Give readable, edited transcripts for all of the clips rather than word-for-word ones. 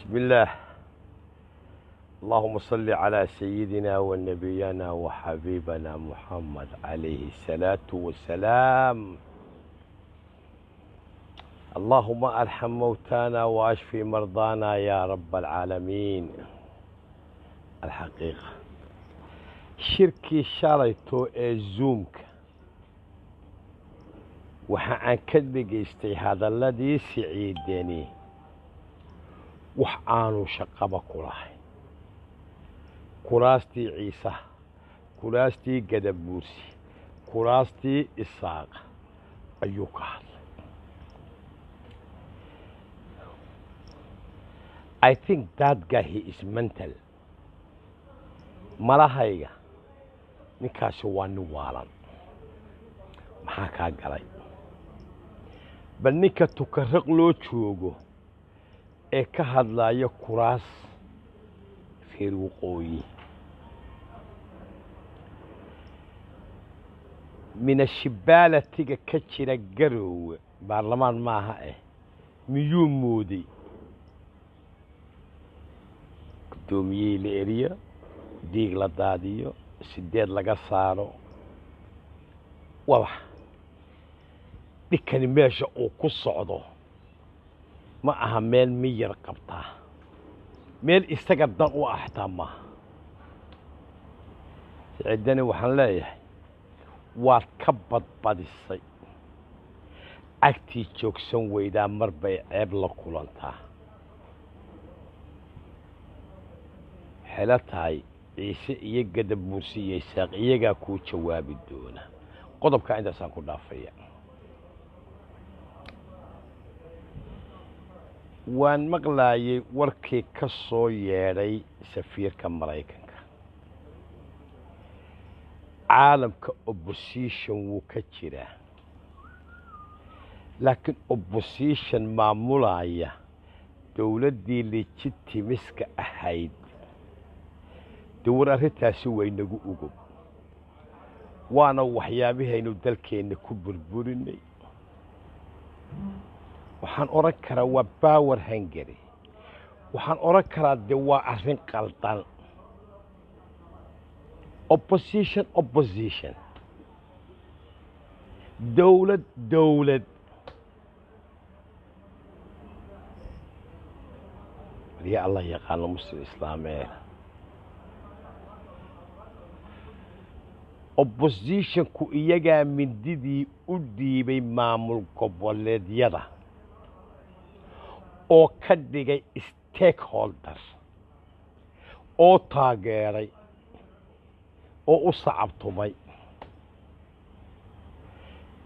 بسم الله. اللهم صل على سيدنا ونبينا وحبيبنا محمد عليه الصلاة والسلام. اللهم ارحم موتانا واشفي مرضانا يا رب العالمين. الحقيقة شركي شريتو زومك وحان كدغيستي هذا الذي سعيدني وحانو شقبا كلاهي كراستي عيسى كراستي قدبوسي كراستي إساق أيوك I think that guy he is mental malahayga ninkaasi waa nin waalan maxaa kaa galay bal ninka tukaraq loo joogo ee ka hadlaya kuraas feer waqooyi من الشبالة تيجا كتشيرا قرو برلمان ماها ميون مودي قدوميي لإريا ديق لداديو سيديد لغا سارو والله دي كان ماشا او كسعودو ما اها ميل مير قبطا ميل استقدر او احتاما سعداني وحن لايه waad ka badbadisay agtii joogsan weydaa mar bay ceeb la kulantaa xela tahay ciise iyo gadabuursi iyo isaaq iyagaa kuu jawaabi doona qodobka intaasaan ku dhaafaya waan maqlaayay warkii ka soo yeedhay safiirka maraykanka caalamka opposition wuu ka jiraa laakiin opposition maamulaya dowladdii legitimiska ahayd dowr arrintaasi way nagu ugob waana waxyaabihaynu dalkeenna ku burburinay waxaan oran karaa waa power hungary waxaan oran karaa dee waa arrin qaldan opposition دولة يا الله يقال مسلم إسلامي opposition كو إيجا من ديدي أدي بمعمول قبولد يدا أو كدقى stakeholder أو تاجري oo u sacabtumay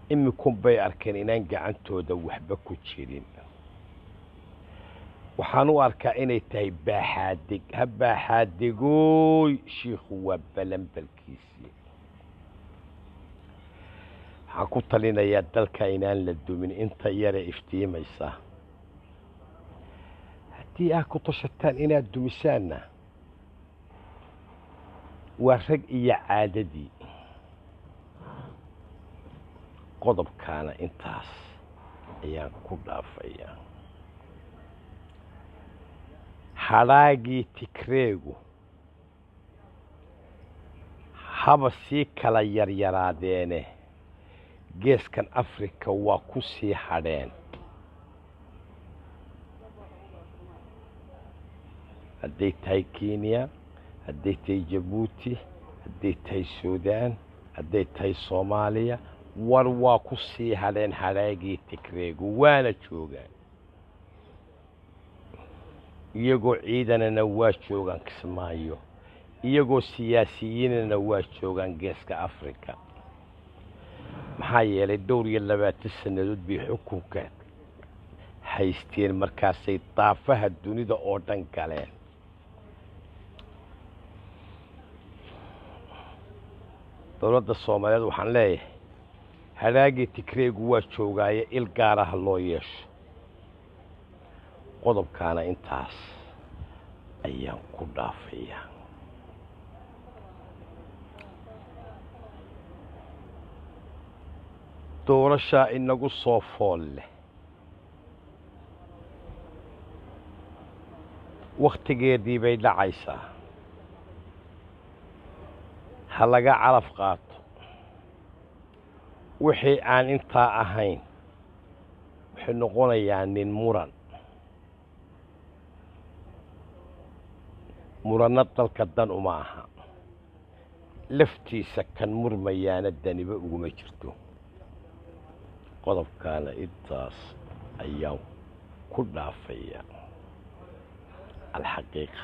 imikun bay arkeen inaan gacantooda waxba ku jirin waxaan u arkaa inay tahay baaxaadig ha baaxaadigooy shiikhu waa balanbalkiisii waxaan ku talinayaa dalka inaan la dumin inta yare iftiimaysa haddii aad ku tashataan inaad dumisaanna ورق إيا عاددي قضب كان انتاس ايان كودا فيا حراقي تكريغو حبسي كلا يريراديني جيس كان أفريكا واكوسي حرين هديت هاي كينيا هديتي جيبوتي هديتي السودان هديتي صوماليا warwaa sii hadheen haraagii tigreegu waana joogaan iyagoo ciidanana waa joogaan kismaayo iyagoo siyaasiyiinana waa joogaan geeska afrika maxaa yeelay dhowr iyo 20 sannadood bay xukunka haysteen markaasay daafaha dunida oo dhan galeen dowladda Soomaaliyeed waxaan leeyahay haraagii tigreegu waa joogaaye il gaar ah loo yeesho qodobkaana intaas ayaan ku dhaafayaa doorashaa inagu soo fool leh wakhtigeedii bay dhacaysaa ha laga calaf qaato wixii aan intaa ahayn waxay noqonayaan nin muranna dalka dan uma aha laftiisa kan murmayaana daniba uguma jirto qodobkaana intaas ayaan ku dhaafaya alxaqiiqa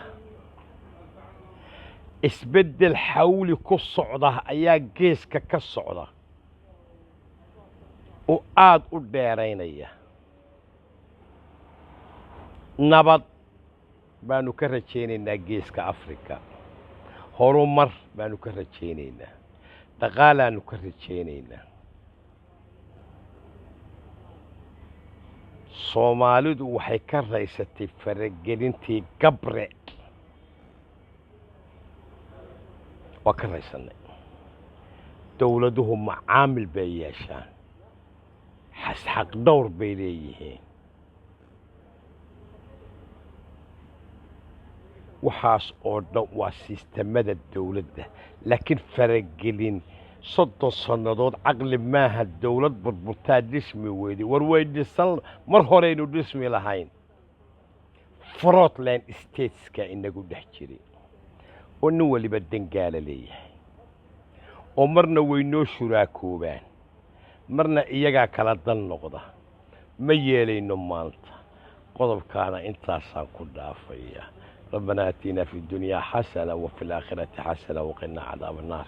isbeddel xawli ku socda ayaa geeska ka socda oo aad u dheeraynaya nabad baanu ka rajaynaynaa geeska afrika horumar baanu ka rajaynaynaa dhaqaalaanu ka rajaynaynaa soomaalidu waxay ka raysatay faragelintii gabre waa ka raysannay dawladuhu macaamil bay yeeshaan xaq dhowr bay leeyihiin waxaas oo dhan waa siistamada dawladda laakiin faragelin 30 sannadood caqli maaha dawlad burburtaa dhismi weyday war way dhisan mar horeynu dhismi lahayn Fruitland stateska inagu dhex jiray oo nin waliba dangaala leeyahay oo marna waynoo shuraakoobaan marna iyagaa kala dan noqda ma yeelayno maanta qodobkaana intaasaan ku dhaafaya ربنا آتنا في الدنيا حسنة وفي الآخرة حسنة وقنا عذاب النار